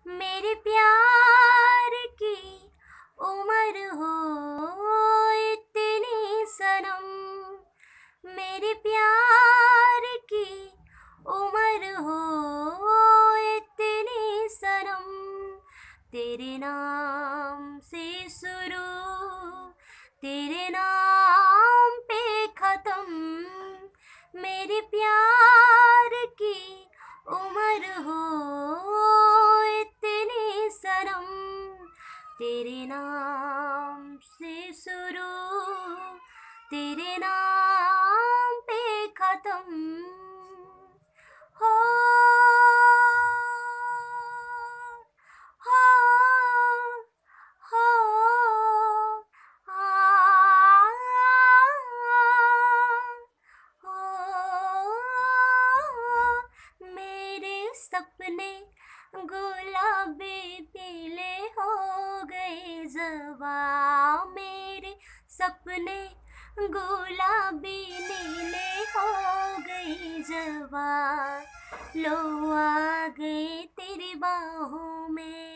मेरे प्यार की उम्र हो इतनी सनम, मेरे प्यार की उम्र हो इतनी सनम, तेरे नाम से शुरू तेरे नाम पे खत्म, मेरे प्यार की उम्र हो इतनी सनम, तेरे नाम से शुरू तेरे नाम पे खत्म हो हो हो मेरे सपने गुलाबी पीले हो गए ज़वा, मेरे सपने गुलाबी नीले हो गए ज़वा, लो आ गए तेरी बाहों में।